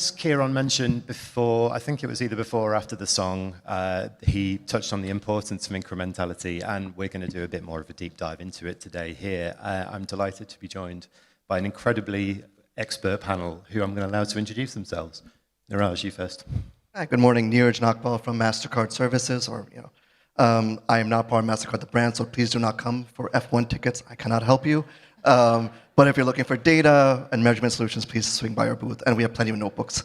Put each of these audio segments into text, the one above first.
as Kieran mentioned before, I think it was either before or after the song, he touched on the importance of incrementality, and we're going to do a bit more of a deep dive into it today here. I'm delighted to be joined by an incredibly expert panel who I'm going to allow to introduce themselves. Niraj, you first. Hi, good morning. Neeraj Nagpal from MasterCard Services, I am not part of MasterCard, the brand, so please do not come for F1 tickets. I cannot help you. But if you're looking for data and measurement solutions, please swing by our booth, and we have plenty of notebooks.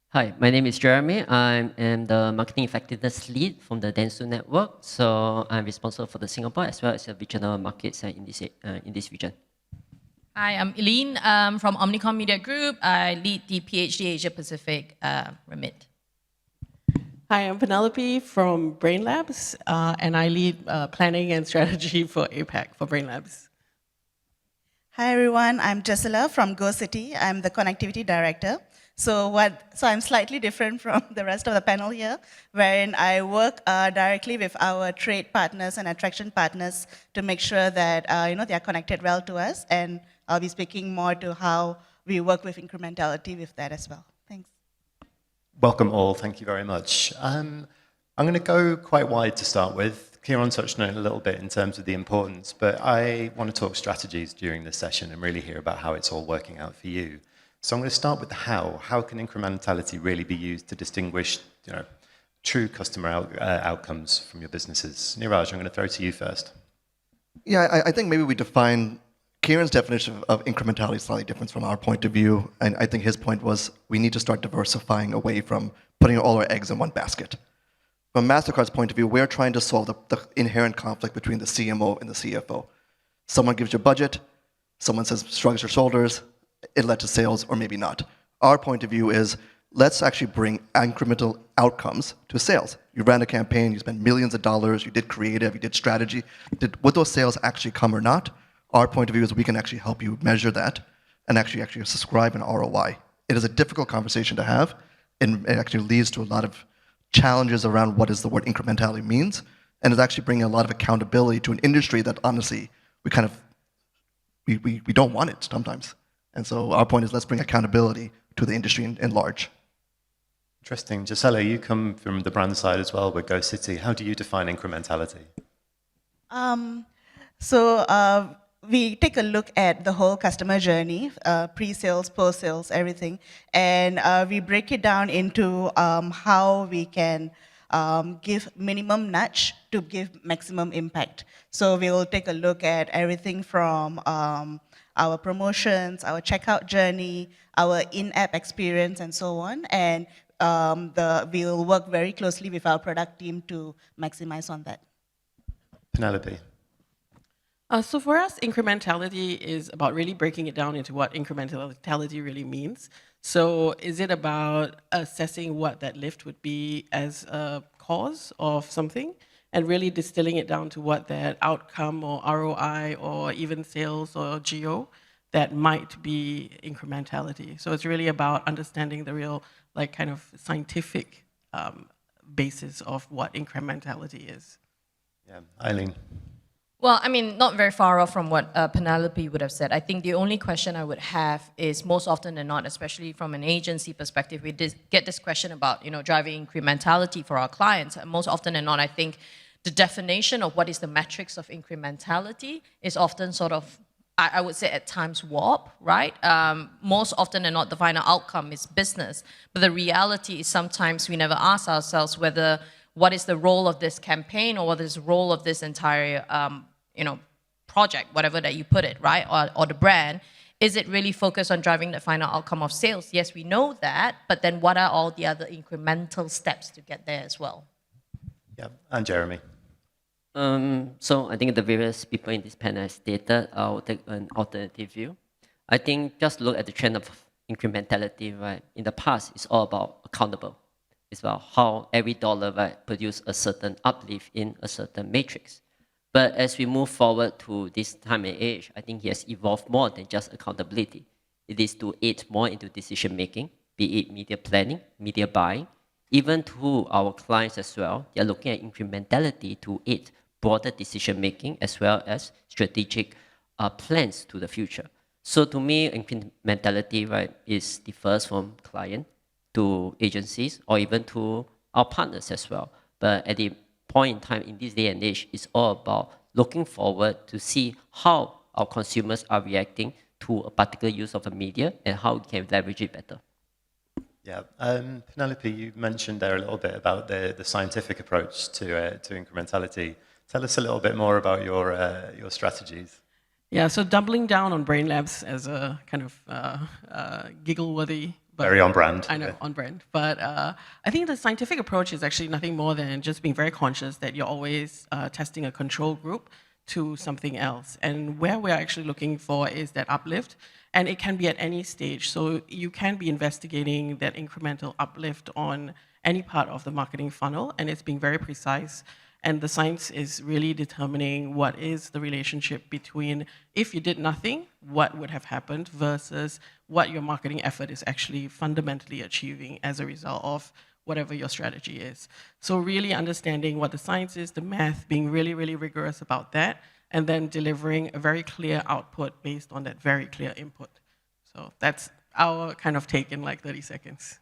Hi, my name is Jeremy. I am the marketing effectiveness lead from the dentsu network. So I'm responsible for the Singapore as well as the regional markets in this region. Hi, I'm Eileen from Omnicom Media Group. I lead the PhD Asia Pacific remit. Hi, I'm Penelope from Brain Labs, and I lead planning and strategy for APAC for Brain Labs. Hi everyone, I'm Jasela from GoCity. I'm the connectivity director. So I'm slightly different from the rest of the panel here, wherein I work directly with our trade partners and attraction partners to make sure that they are connected well to us, and I'll be speaking more to how we work with incrementality with that as well. Thanks. Welcome all, thank you very much. I'm going to go quite wide to start with. Kieran touched on it a little bit in terms of the importance, but I want to talk strategies during this session and really hear about how it's all working out for you. So I'm going to start with the how. How can incrementality really be used to distinguish true customer outcomes from your businesses? Niraj, I'm going to throw to you first. Yeah, I think maybe we define Kieran's definition of incrementality is slightly different from our point of view, and I think his point was we need to start diversifying away from putting all our eggs in one basket. From MasterCard's point of view, we're trying to solve the inherent conflict between the CMO and the CFO. Someone gives you a budget, someone says shrugs their shoulders, it led to sales or maybe not. Our point of view is let's actually bring incremental outcomes to sales. You ran a campaign, you spent millions of dollars, you did creative, you did strategy. Would those sales actually come or not? Our point of view is we can actually help you measure that and actually subscribe an ROI. It is a difficult conversation to have, and it actually leads to a lot of challenges around what does the word incrementality means, and it's actually bringing a lot of accountability to an industry that honestly we don't want it sometimes. And so our point is let's bring accountability to the industry in large. Interesting. Jasela, you come from the brand side as well with GoCity. How do you define incrementality? We take a look at the whole customer journey, pre-sales, post-sales, everything, and we break it down into how we can give minimum nudge to give maximum impact. So we will take a look at everything from our promotions, our checkout journey, our in-app experience, and so on, and we'll work very closely with our product team to maximize on that. Penelope. So for us, incrementality is about really breaking it down into what incrementality really means. So is it about assessing what that lift would be as a cause of something and really distilling it down to what that outcome or ROI or even sales or GO that might be incrementality. So it's really about understanding the real kind of scientific basis of what incrementality is. Yeah, Eileen. Well, I mean, not very far off from what Penelope would have said. I think the only question I would have is most often than not, especially from an agency perspective, we get this question about driving incrementality for our clients. And most often than not, I think the definition of what is the metrics of incrementality is often sort of, I would say at times warp, right? Most often than not, the final outcome is business. But the reality is sometimes we never ask ourselves whether what is the role of this campaign or what is the role of this entire project, whatever that you put it, right? Or the brand, is it really focused on driving the final outcome of sales? Yes, we know that, but then what are all the other incremental steps to get there as well? Yeah, and Jeremy. So I think the various people in this panel stated, I'll take an alternative view. I think just look at the trend of incrementality, right? In the past, it's all about accountable. It's about how every dollar produce a certain uplift in a certain matrix. But as we move forward to this time and age, I think it has evolved more than just accountability. It is to aid more into decision making, be it media planning, media buying, even to our clients as well. They are looking at incrementality to aid broader decision making as well as strategic plans to the future. So to me, incrementality, right, is differs from client to agencies or even to our partners as well. But at the point in time in this day and age, it's all about looking forward to see how our consumers are reacting to a particular use of a media and how we can leverage it better. Yeah, Penelope, you mentioned there a little bit about the scientific approach to incrementality. Tell us a little bit more about your strategies. Yeah, so doubling down on brain labs as a kind of giggle-worthy. Very on brand. I know, on brand. But I think the scientific approach is actually nothing more than just being very conscious that you're always testing a control group to something else. And where we're actually looking for is that uplift. And it can be at any stage. So you can be investigating that incremental uplift on any part of the marketing funnel, and it's being very precise. And the science is really determining what is the relationship between if you did nothing, what would have happened, versus what your marketing effort is actually fundamentally achieving as a result of whatever your strategy is. So really understanding what the science is, the math, being really, really rigorous about that, and then delivering a very clear output based on that very clear input. So that's our kind of take in like 30 seconds.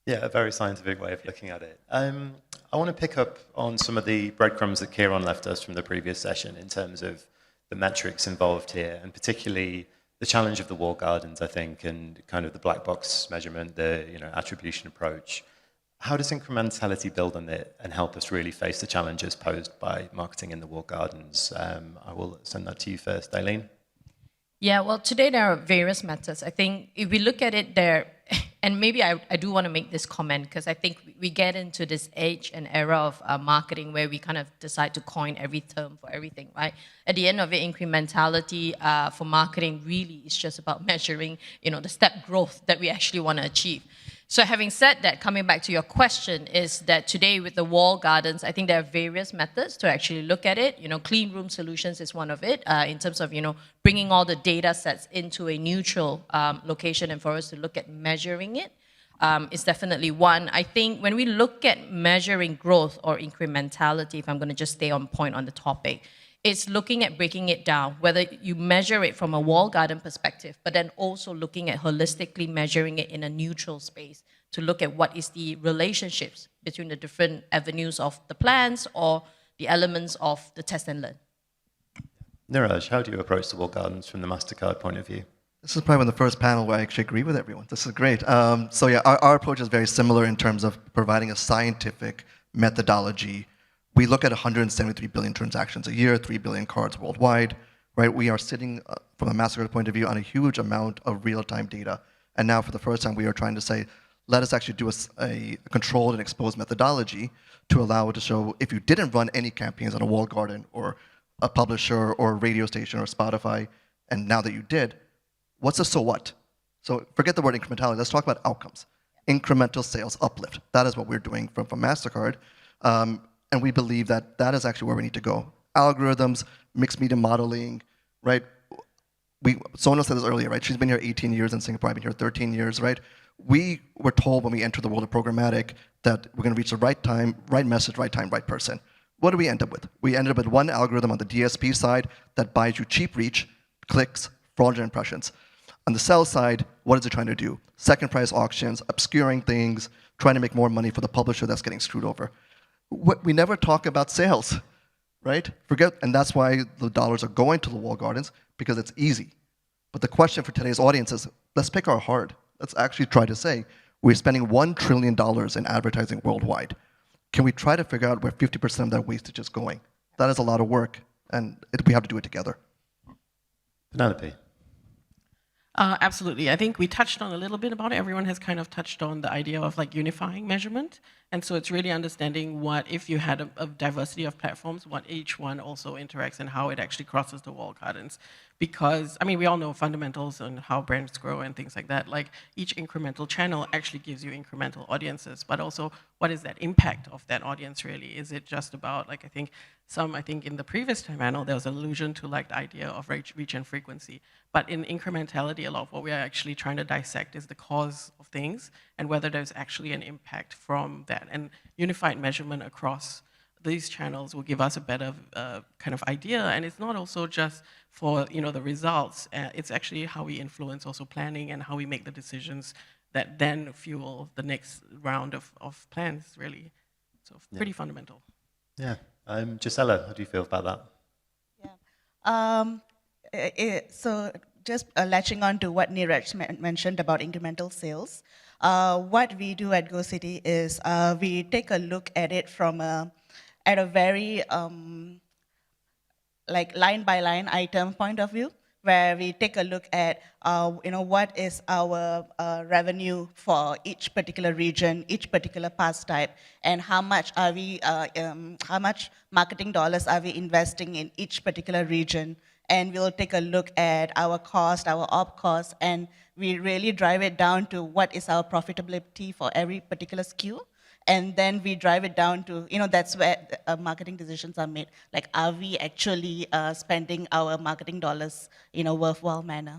Yeah, a very scientific way of looking at it. I want to pick up on some of the breadcrumbs that Kieran left us from the previous session in terms of the metrics involved here, and particularly the challenge of the walled gardens, I think, and kind of the black box measurement, the attribution approach. How does incrementality build on it and help us really face the challenges posed by marketing in the walled gardens? I will send that to you first, Aileen. Yeah, well, today there are various methods. I think if we look at it there, and maybe I do want to make this comment because I think we get into this age and era of marketing where we kind of decide to coin every term for everything, right? At the end of it, incrementality for marketing really is just about measuring, the step growth that we actually want to achieve. So having said that, coming back to your question, is that today with the walled gardens, I think there are various methods to actually look at it. Clean room solutions is one of it in terms of, bringing all the data sets into a neutral location and for us to look at measuring it is definitely one. I think when we look at measuring growth or incrementality, if I'm going to just stay on point on the topic, it's looking at breaking it down, whether you measure it from a walled garden perspective, but then also looking at holistically measuring it in a neutral space to look at what is the relationships between the different avenues of the plans or the elements of the test and learn. Niraj, how do you approach the walled gardens from the MasterCard point of view? This is probably one of the first panel where I actually agree with everyone. This is great. So yeah, our approach is very similar in terms of providing a scientific methodology. We look at 173 billion transactions a year, 3 billion cards worldwide, right? We are sitting, from a MasterCard point of view, on a huge amount of real-time data. And now for the first time, we are trying to say, let us actually do a controlled and exposed methodology to allow it to show if you didn't run any campaigns on a walled garden or a publisher or a radio station or Spotify, and now that you did, what's the so what? So forget the word incrementality, let's talk about outcomes. Incremental sales uplift. That is what we're doing from MasterCard. And we believe that that is actually where we need to go. Algorithms, mixed media modeling, right? Sona said this earlier, right? She's been here 18 years in Singapore, I've been here 13 years, right? We were told when we entered the world of programmatic that we're going to reach the right time, right message, right time, right person. What do we end up with? We ended up with one algorithm on the DSP side that buys you cheap reach, clicks, fraudulent impressions. On the sell side, what is it trying to do? Second price auctions, obscuring things, trying to make more money for the publisher that's getting screwed over. We never talk about sales, right? And that's why the dollars are going to the walled gardens, because it's easy. But the question for today's audience is, let's pick our heart. Let's actually try to say, we're spending $1 trillion in advertising worldwide. Can we try to figure out where 50% of that wastage is going? That is a lot of work, and we have to do it together. Penelope. Absolutely. I think we touched on a little bit about it. Everyone has kind of touched on the idea of like unifying measurement. And so it's really understanding what, if you had a diversity of platforms, what each one also interacts and how it actually crosses the walled gardens. Because, I mean, we all know fundamentals and how brands grow and things like that. Like each incremental channel actually gives you incremental audiences, but also what is that impact of that audience really? Is it just about, like, I think in the previous panel, there was an allusion to like the idea of reach and frequency. But in incrementality, a lot of what we are actually trying to dissect is the cause of things and whether there's actually an impact from that. And unified measurement across these channels will give us a better kind of idea. And it's not also just for the results. It's actually how we influence also planning and how we make the decisions that then fuel the next round of plans, really. So pretty fundamental. Yeah. Jasela, how do you feel about that? Yeah. So just latching on to what Neeraj mentioned about incremental sales, what we do at GoCity is we take a look at it from at a very like line by line item point of view, where we take a look at what is our revenue for each particular region, each particular pass type, and how much are we, how much marketing dollars are we investing in each particular region. And we'll take a look at our cost, our op cost, and we really drive it down to what is our profitability for every particular SKU. And then we drive it down to, that's where marketing decisions are made. Like, are we actually spending our marketing dollars in a worthwhile manner?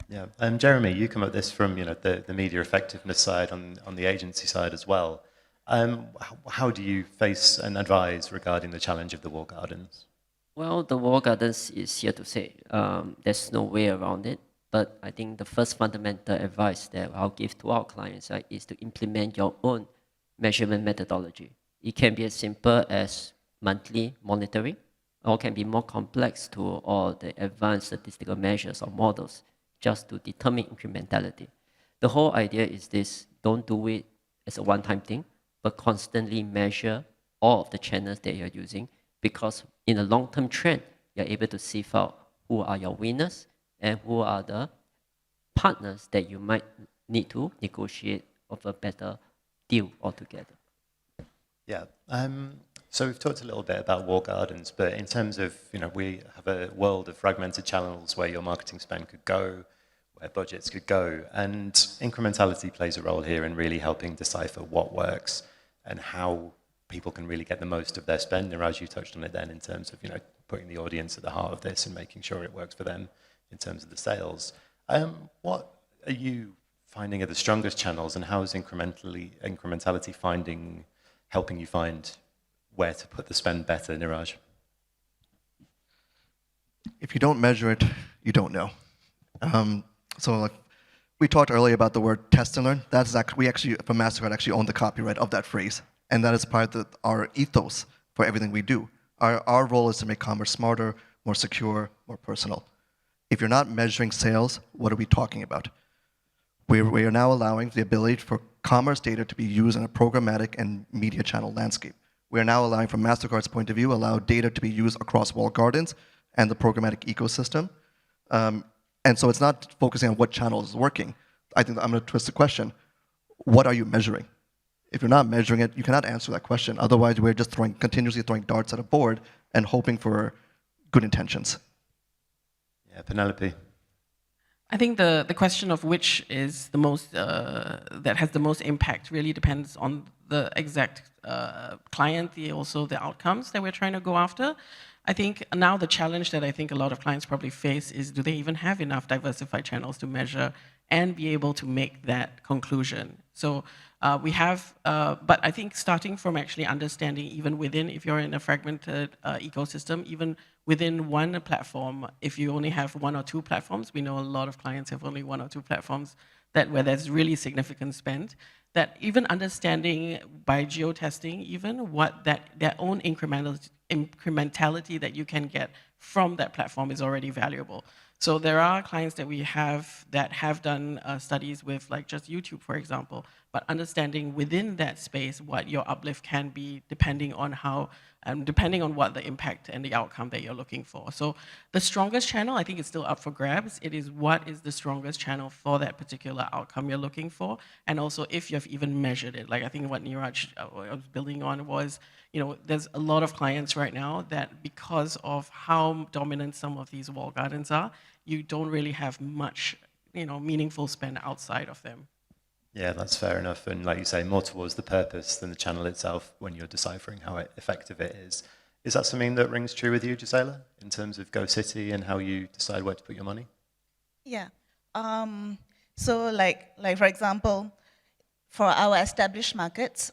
Yeah. Jeremy, you come at this from the media effectiveness side on the agency side as well. How do you face and advise regarding the challenge of the walled gardens? Well, the walled gardens is here to stay. There's no way around it. But I think the first fundamental advice that I'll give to our clients is to implement your own measurement methodology. It can be as simple as monthly monitoring, or can be more complex to all the advanced statistical measures or models just to determine incrementality. The whole idea is this: don't do it as a one-time thing, but constantly measure all of the channels that you're using, because in a long-term trend, you're able to sieve out who are your winners and who are the partners that you might need to negotiate of a better deal altogether. Yeah. So we've talked a little bit about walled gardens, but in terms of, we have a world of fragmented channels where your marketing spend could go, where budgets could go, and incrementality plays a role here in really helping decipher what works and how people can really get the most of their spend. Neeraj, you touched on it then in terms of, putting the audience at the heart of this and making sure it works for them in terms of the sales. What are you finding are the strongest channels, and how is incrementality helping you find where to put the spend better, Neeraj? If you don't measure it, you don't know. So like we talked earlier about the word test and learn. That's actually, we actually, from MasterCard, actually own the copyright of that phrase. And that is part of our ethos for everything we do. Our role is to make commerce smarter, more secure, more personal. If you're not measuring sales, what are we talking about? We are now allowing the ability for commerce data to be used in a programmatic and media channel landscape. We are now allowing, from MasterCard's point of view, allow data to be used across walled gardens and the programmatic ecosystem. And so it's not focusing on what channel is working. I think I'm going to twist the question. What are you measuring? If you're not measuring it, you cannot answer that question. Otherwise, we're just continuously throwing darts at a board and hoping for good intentions. Yeah, Penelope. I think the question of which is the most, that has the most impact really depends on the exact client, also the outcomes that we're trying to go after. I think now the challenge that I think a lot of clients probably face is, do they even have enough diversified channels to measure and be able to make that conclusion? So we have, but I think starting from actually understanding, even within, if you're in a fragmented ecosystem, even within one platform, if you only have one or two platforms, we know a lot of clients have only one or two platforms where there's really significant spend, that even understanding by geo-testing even what their own incrementality that you can get from that platform is already valuable. So there are clients that we have that have done studies with, like just YouTube, for example, but understanding within that space what your uplift can be depending on how, depending on what the impact and the outcome that you're looking for. So the strongest channel, I think, is still up for grabs. It is what is the strongest channel for that particular outcome you're looking for, and also if you've even measured it. Like I think what Neeraj was building on was, there's a lot of clients right now that because of how dominant some of these walled gardens are, you don't really have much, meaningful spend outside of them. Yeah, that's fair enough. And like you say, more towards the purpose than the channel itself when you're deciphering how effective it is. Is that something that rings true with you, Jasela, in terms of GoCity and how you decide where to put your money? Yeah. So like for example, For our established markets,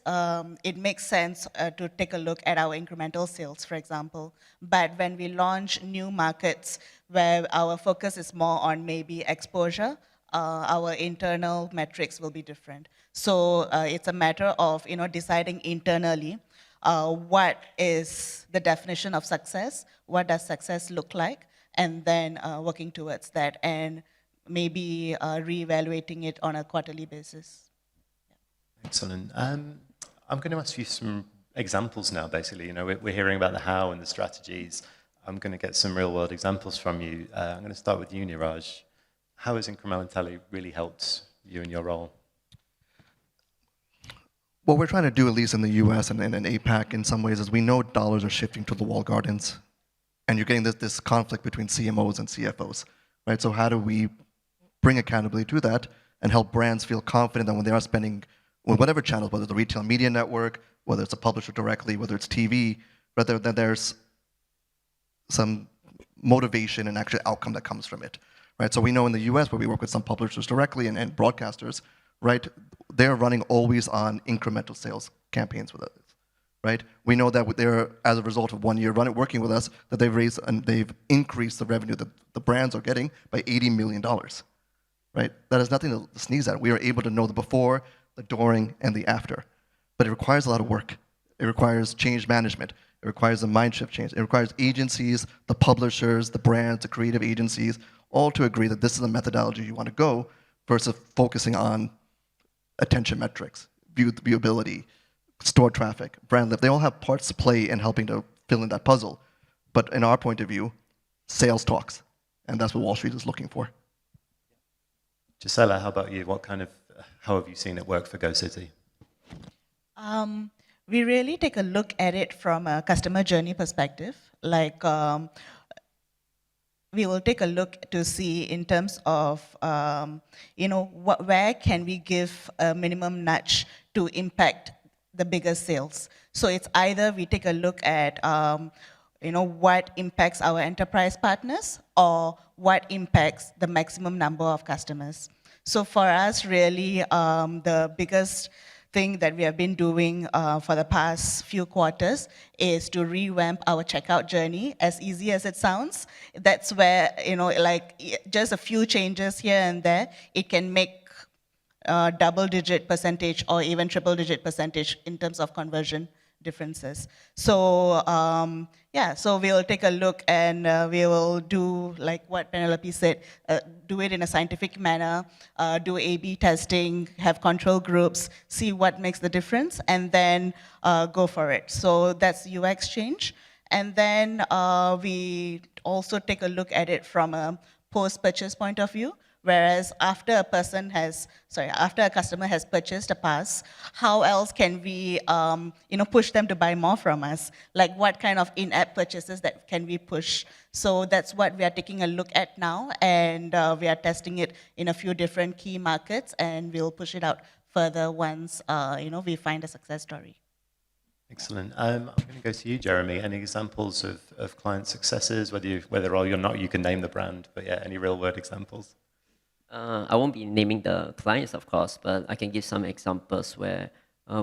it makes sense to take a look at our incremental sales, for example. But when we launch new markets where our focus is more on maybe exposure, our internal metrics will be different. So it's a matter of deciding internally what is the definition of success, what does success look like, and then working towards that, and maybe reevaluating it on a quarterly basis. Excellent. I'm going to ask you some examples now, basically. We're hearing about the how and the strategies. I'm going to get some real-world examples from you. I'm going to start with you, Niraj. How has incrementality really helped you in your role? What we're trying to do, at least in the US and in APAC in some ways, is we know dollars are shifting to the walled gardens. And you're getting this conflict between CMOs and CFOs, right? So how do we bring accountability to that and help brands feel confident that when they are spending with whatever channels, whether it's a retail media network, whether it's a publisher directly, whether it's TV, rather than there's some motivation and actual outcome that comes from it, right? So we know in the US, where we work with some publishers directly and broadcasters, right, they're running always on incremental sales campaigns with us, right? We know that they're, as a result of 1 year working with us, that they've raised and they've increased the revenue that the brands are getting by $80 million, right? That is nothing to sneeze at. We are able to know the before, the during, and the after. But it requires a lot of work. It requires change management. It requires a mind shift change. It requires agencies, the publishers, the brands, the creative agencies, all to agree that this is the methodology you want to go versus focusing on attention metrics, viewability, store traffic, brand lift. They all have parts to play in helping to fill in that puzzle. But in our point of view, sales talks. And that's what Wall Street is looking for. Jasela, how about you? How have you seen it work for GoCity? We really take a look at it from a customer journey perspective. Like, we will take a look to see in terms of, where can we give a minimum nudge to impact the biggest sales. So it's either we take a look at, what impacts our enterprise partners or what impacts the maximum number of customers. So for us, really, the biggest thing that we have been doing for the past few quarters is to revamp our checkout journey. As easy as it sounds, that's where, just a few changes here and there, it can make double-digit percentage or even triple-digit percentage in terms of conversion differences. So so we'll take a look and we will do, like what Penelope said, do it in a scientific manner, do A/B testing, have control groups, see what makes the difference, and then go for it. So that's UX change. And then we also take a look at it from a post-purchase point of view. Whereas after a customer has purchased a pass, how else can we, push them to buy more from us? Like what kind of in-app purchases that can we push? So that's what we are taking a look at now, and we are testing it in a few different key markets, and we'll push it out further once, we find a success story. Excellent. I'm going to go to you, Jeremy. Any examples of client successes, whether or not you can name the brand, but yeah, any real-world examples? I won't be naming the clients, of course, but I can give some examples where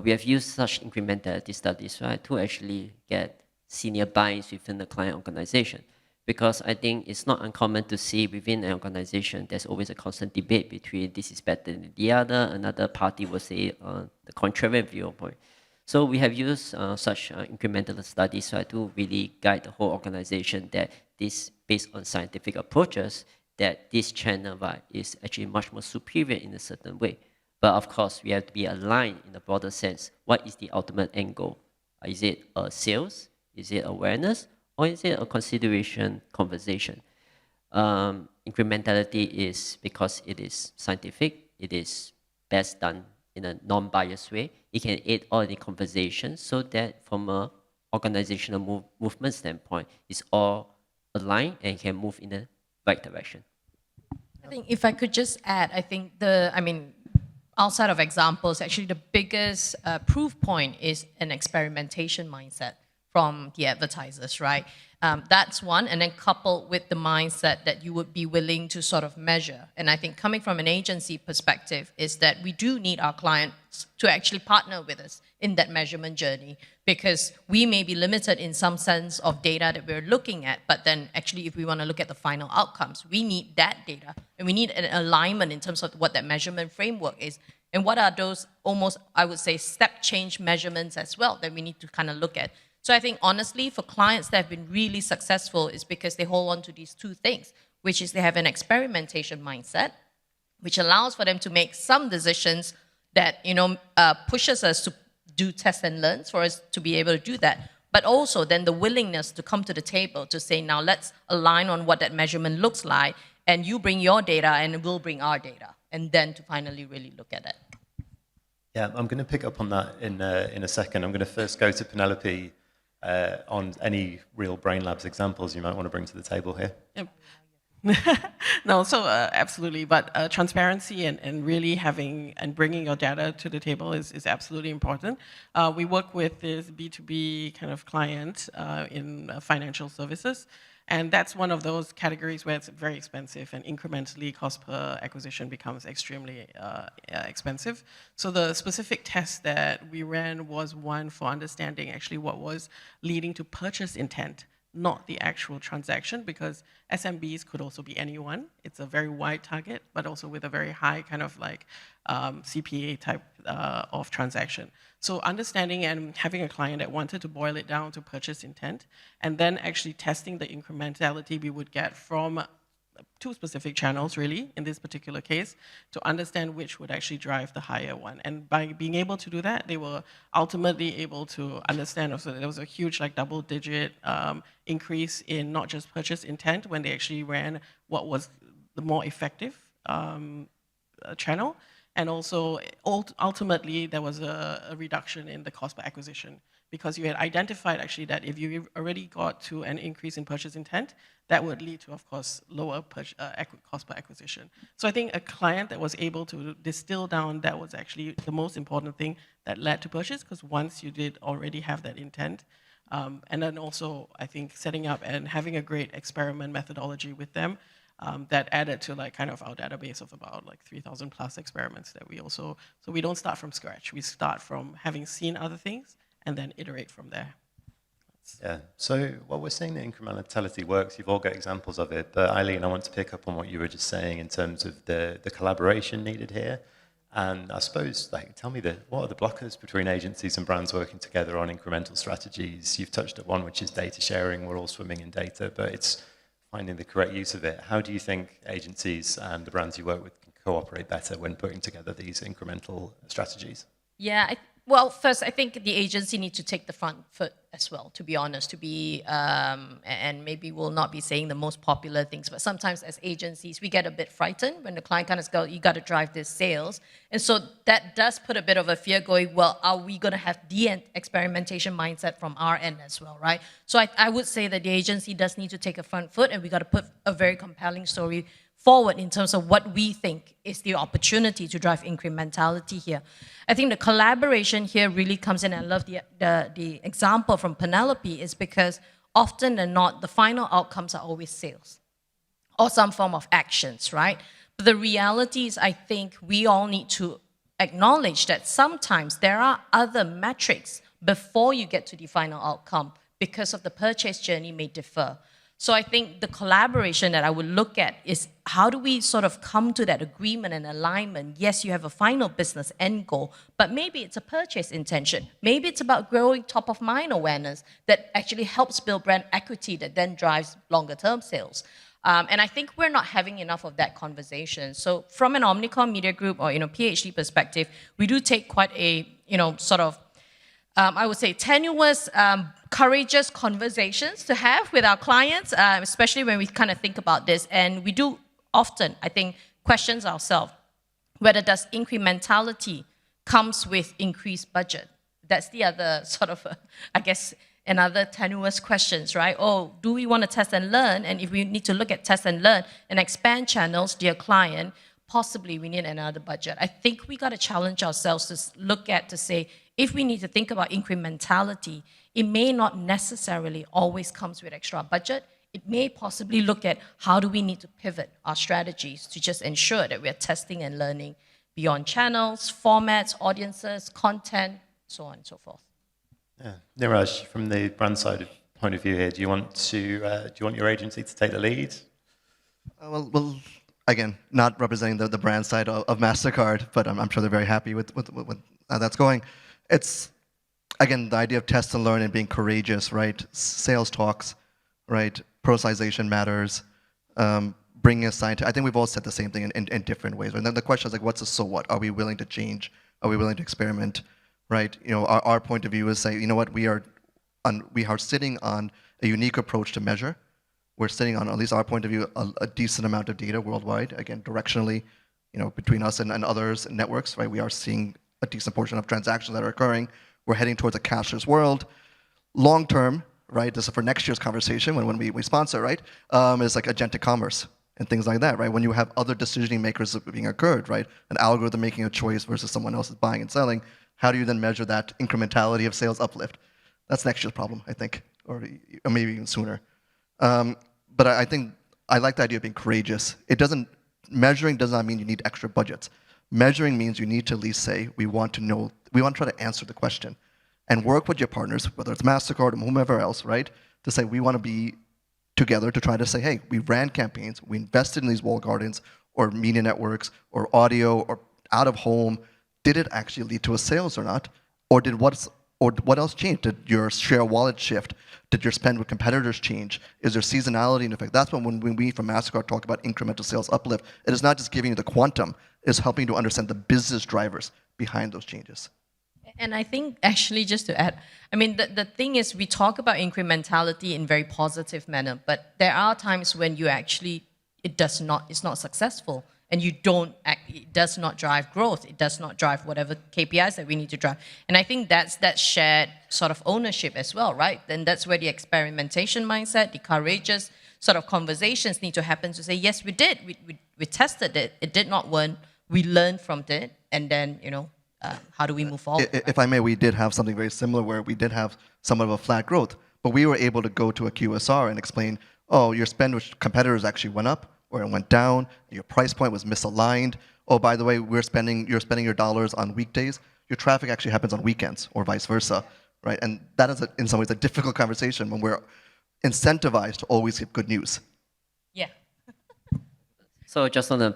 we have used such incrementality studies, right, to actually get senior buy-ins within the client organization. Because I think it's not uncommon to see within an organization, there's always a constant debate between this is better than the other. Another party will say the contrary viewpoint. So we have used such incremental studies, right, to really guide the whole organization that this, based on scientific approaches, that this channel, right, is actually much more superior in a certain way. But of course, we have to be aligned in a broader sense. What is the ultimate end goal? Is it sales? Is it awareness? Or is it a consideration conversation? Incrementality is because it is scientific, it is best done in a non-biased way. It can aid all the conversations so that from a organizational movement standpoint, it's all aligned and can move in the right direction. I think if I could just add, I think outside of examples, actually the biggest proof point is an experimentation mindset from the advertisers, right? That's one, and then coupled with the mindset that you would be willing to sort of measure. And I think coming from an agency perspective is that we do need our clients clients to actually partner with us in that measurement journey, because we may be limited in some sense of data that we're looking at, but then actually if we want to look at the final outcomes, we need that data and we need an alignment in terms of what that measurement framework is. And what are those almost, I would say, step change measurements as well that we need to kind of look at. So I think honestly, for clients that have been really successful is because they hold on to these two things, which is they have an experimentation mindset, which allows for them to make some decisions that, pushes us to do test and learns for us to be able to do that. But also then the willingness to come to the table to say, now let's align on what that measurement looks like, and you bring your data and we'll bring our data, and then to finally really look at it. Yeah, I'm going to pick up on that in a second. I'm going to first go to Penelope on any real Brain Labs examples you might want to bring to the table here. Yep. No, so absolutely, but transparency and really having and bringing your data to the table is absolutely important. We work with this B2B kind of client in financial services, and that's one of those categories where it's very expensive and incrementally cost per acquisition becomes extremely expensive. So the specific test that we ran was one for understanding actually what was leading to purchase intent, not the actual transaction, because SMBs could also be anyone. It's a very wide target, but also with a very high kind of like CPA type of transaction. So understanding and having a client that wanted to boil it down to purchase intent, and then actually testing the incrementality we would get from two specific channels, really, in this particular case, to understand which would actually drive the higher one. And by being able to do that, they were ultimately able to understand also that there was a huge like double-digit increase in not just purchase intent when they actually ran what was the more effective channel. And also, ultimately, there was a reduction in the cost per acquisition, because you had identified actually that if you already got to an increase in purchase intent, that would lead to, of course, lower cost per acquisition. So I think a client that was able to distill down that was actually the most important thing that led to purchase, because once you did already have that intent, and then also I think setting up and having a great experiment methodology with them, that added to like kind of our database of about like 3,000 plus experiments that we also, so we don't start from scratch. We start from having seen other things and then iterate from there. Yeah, so while we're saying that incrementality works, you've all got examples of it, but Eileen, I want to pick up on what you were just saying in terms of the collaboration needed here. And I suppose, like, tell me what are the blockers between agencies and brands working together on incremental strategies? You've touched at one, which is data sharing. We're all swimming in data, but it's finding the correct use of it. How do you think agencies and the brands you work with can cooperate better when putting together these incremental strategies? Yeah, well, first, I think the agency needs to take the front foot as well, to be honest, and maybe we'll not be saying the most popular things, but sometimes as agencies, we get a bit frightened when the client kind of goes, you got to drive this sales. And so that does put a bit of a fear going, well, are we going to have the experimentation mindset from our end as well, right? So I would say that the agency does need to take a front foot, and we got to put a very compelling story forward in terms of what we think is the opportunity to drive incrementality here. I think the collaboration here really comes in, and I love the example from Penelope, is because often than not, the final outcomes are always sales or some form of actions, right? But the reality is, I think we all need to acknowledge that sometimes there are other metrics before you get to the final outcome, because of the purchase journey may differ. So I think the collaboration that I would look at is how do we sort of come to that agreement and alignment? Yes, you have a final business end goal, but maybe it's a purchase intention. Maybe it's about growing top of mind awareness that actually helps build brand equity that then drives longer term sales. And I think we're not having enough of that conversation. So from an Omnicom Media Group or PhD perspective, we do take quite a sort of I would say tenuous, courageous conversations to have with our clients, especially when we kind of think about this. And we do often, I think, question ourselves whether does incrementality comes with increased budget. That's the other sort of, I guess, another tenuous questions, right? Oh, do we want to test and learn? And if we need to look at test and learn and expand channels, dear client, possibly we need another budget. I think we got to challenge ourselves to look at, to say, if we need to think about incrementality, it may not necessarily always comes with extra budget. It may possibly look at how do we need to pivot our strategies to just ensure that we're testing and learning beyond channels, formats, audiences, content, so on and so forth. Yeah. Niraj, from the brand side point of view here, do you want your agency to take the lead? Well, again, not representing the brand side of MasterCard, but I'm sure they're very happy with how that's going. It's, again, the idea of test and learn and being courageous, right? Sales talks, right? Personalization matters. Bringing a scientist. I think we've all said the same thing in different ways. And then the question is like, what's the so what? Are we willing to change? Are we willing to experiment? Right? You know, our point of view is say, you know what, we are sitting on a unique approach to measure. We're sitting on, at least our point of view, a decent amount of data worldwide. Again, directionally, you know, between us and others networks, right? We are seeing a decent portion of transactions that are occurring. We're heading towards a cashless world. Long term, right? This is for next year's conversation when we sponsor, right? Is like agentic commerce and things like that, right? When you have other decision makers being occurred, right? An algorithm making a choice versus someone else is buying and selling. How do you then measure that incrementality of sales uplift? That's next year's problem, I think, or maybe even sooner. But I think I like the idea of being courageous. Measuring does not mean you need extra budgets. Measuring means you need to at least say, we want to try to answer the question and work with your partners, whether it's MasterCard or whomever else, right? To say, we want to be together to try to say, hey, we ran campaigns, we invested in these walled gardens or media networks or audio or out of home. Did it actually lead to a sales or not? Or what else changed? Did your share wallet shift? Did your spend with competitors change? Is there seasonality in effect? That's when we from MasterCard talk about incremental sales uplift. It is not just giving you the quantum, it's helping you to understand the business drivers behind those changes. And I think actually just to add, I mean, the thing is we talk about incrementality in very positive manner, but there are times when you actually, it's not successful. And it does not drive growth. It does not drive whatever KPIs that we need to drive. And I think that's that shared sort of ownership as well, right? Then that's where the experimentation mindset, the courageous sort of conversations need to happen to say, yes, we did. We tested it. It did not work. We learned from it. And then, you know, how do we move forward? If I may, we did have something very similar where we did have somewhat of a flat growth, but we were able to go to a QSR and explain, oh, your spend with competitors actually went up, or it went down, your price point was misaligned. Oh, by the way, you're spending your dollars on weekdays. Your traffic actually happens on weekends, or vice versa, right? And that is, in some ways, a difficult conversation when we're incentivized to always give good news. Yeah. So just want to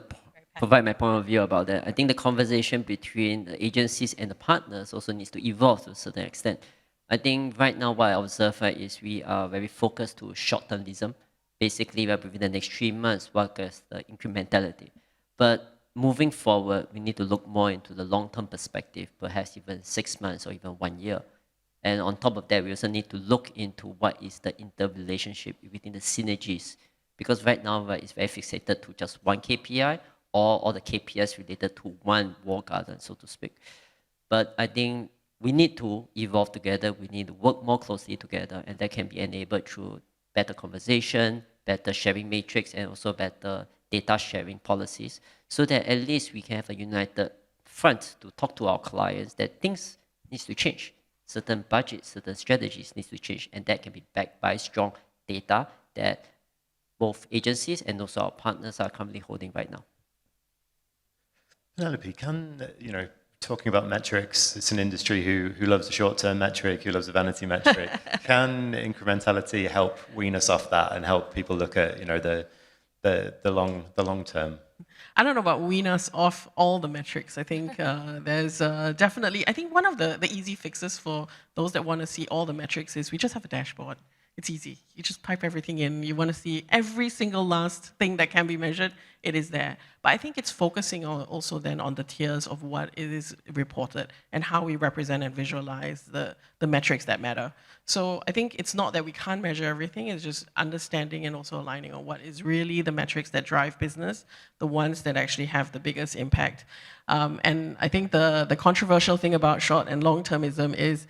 provide my point of view about that. I think the conversation between the agencies and the partners also needs to evolve to a certain extent. I think right now what I observe is we are very focused to short-termism. Basically, within the next 3 months, what is the incrementality? But moving forward, we need to look more into the long-term perspective, perhaps even 6 months or even 1 year. And on top of that, we also need to look into what is the interrelationship within the synergies. Because right now, it's very fixated to just one KPI or all the KPIs related to one walled garden, so to speak. But I think we need to evolve together. We need to work more closely together, and that can be enabled through better conversation, better sharing matrix, and also better data sharing policies, so that at least we can have a united front to talk to our clients that things needs to change. Certain budgets, certain strategies needs to change, and that can be backed by strong data that both agencies and also our partners are currently holding right now. Penelope, talking about metrics, it's an industry who loves a short-term metric, who loves a vanity metric. Can incrementality help wean us off that and help people look at, the long term? I don't know about wean us off all the metrics. I think there's definitely, I think one of the easy fixes for those that want to see all the metrics is we just have a dashboard. It's easy. You just pipe everything in. You want to see every single last thing that can be measured, it is there. But I think it's focusing on also then on the tiers of what is reported and how we represent and visualize the metrics that matter. So I think it's not that we can't measure everything, it's just understanding and also aligning on what is really the metrics that drive business, the ones that actually have the biggest impact. And I think the controversial thing about short and long-termism is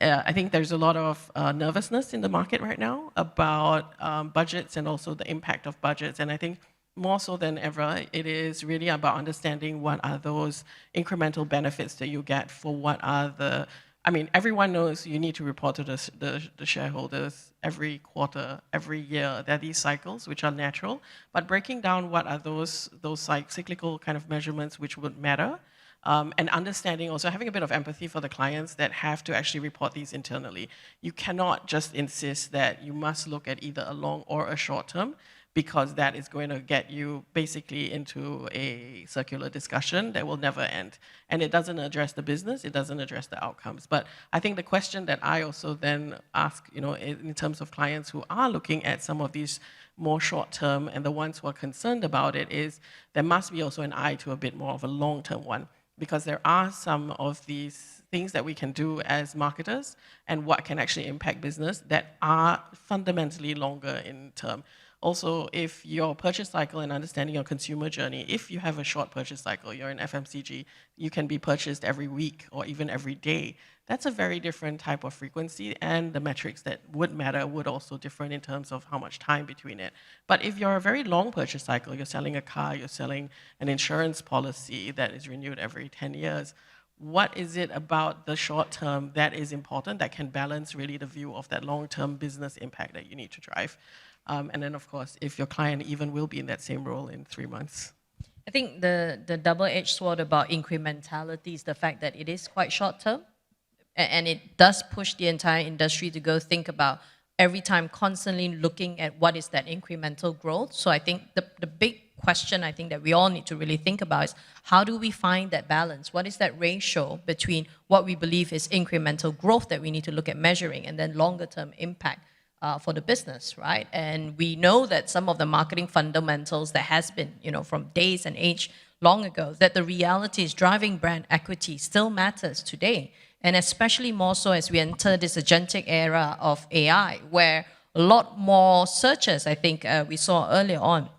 I think there's a lot of nervousness in the market right now about budgets and also the impact of budgets. And I think more so than ever, it is really about understanding what are those incremental benefits that you get for what are the, I mean, everyone knows you need to report to the shareholders every quarter, every year. There are these cycles which are natural, but breaking down what are those cyclical kind of measurements which would matter, and understanding also, having a bit of empathy for the clients that have to actually report these internally. You cannot just insist that you must look at either a long or a short term, because that is going to get you basically into a circular discussion that will never end. And it doesn't address the business, it doesn't address the outcomes. But I think the question that I also then ask, in terms of clients who are looking at some of these more short-term and the ones who are concerned about it, is there must be also an eye to a bit more of a long-term one, because there are some of these things that we can do as marketers and what can actually impact business that are fundamentally longer in term. Also, if your purchase cycle and understanding your consumer journey, if you have a short purchase cycle, you're in FMCG, you can be purchased every week or even every day. That's a very different type of frequency, and the metrics that would matter would also differ in terms of how much time between it. But if you're a very long purchase cycle, you're selling a car, you're selling an insurance policy that is renewed every 10 years, what is it about the short term that is important that can balance really the view of that long-term business impact that you need to drive? And then, of course, if your client even will be in that same role in 3 months. I think the double-edged sword about incrementality is the fact that it is quite short-term, and it does push the entire industry to go think about every time constantly looking at what is that incremental growth. So I think the big question I think that we all need to really think about is, how do we find that balance? What is that ratio between what we believe is incremental growth that we need to look at measuring, and then longer-term impact for the business, right? And we know that some of the marketing fundamentals that has been, from days and age long ago, that the reality is driving brand equity still matters today. And especially more so as we enter this agentic era of AI, where a lot more searches, I think we saw earlier on,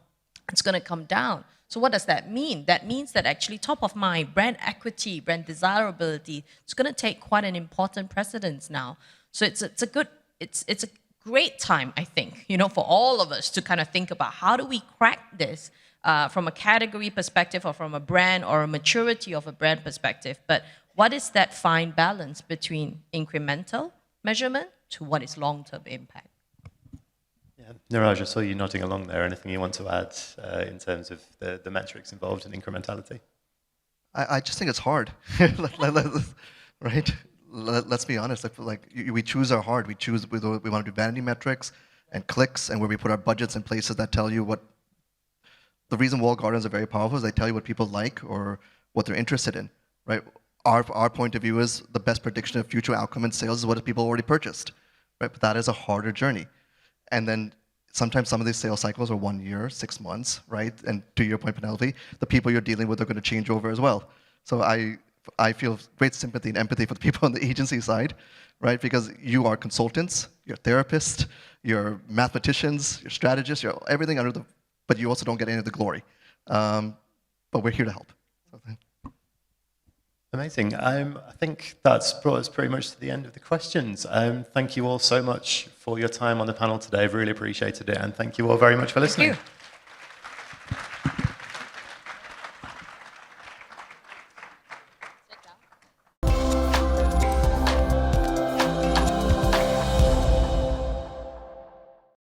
it's going to come down. So what does that mean? That means that actually top of mind, brand equity, brand desirability, it's going to take quite an important precedence now. So it's a great time, I think, for all of us to kind of think about how do we crack this from a category perspective, or from a brand or a maturity of a brand perspective. But what is that fine balance between incremental measurement to what is long-term impact? Yeah, Niraj, I saw you nodding along there. Anything you want to add in terms of the metrics involved in incrementality? I just think it's hard, right? Let's be honest. I feel like we choose our hard. We choose we want to do vanity metrics and clicks, and where we put our budgets in places that tell you what. The reason walled gardens are very powerful is they tell you what people like or what they're interested in, right? Our point of view is the best prediction of future outcome in sales is what people already purchased, right? But that is a harder journey, and then sometimes some of these sales cycles are 1 year, 6 months, right? And to your point, Penelope, the people you're dealing with are going to change over as well. So I feel great sympathy and empathy for the people on the agency side, right? Because you are consultants, you're therapists, you're mathematicians, you're strategists, you're everything under the, but you also don't get any of the glory. But we're here to help. Amazing. I think that's brought us pretty much to the end of the questions. Thank you all so much for your time on the panel today. I've really appreciated it, and thank you all very much for listening. Thank you.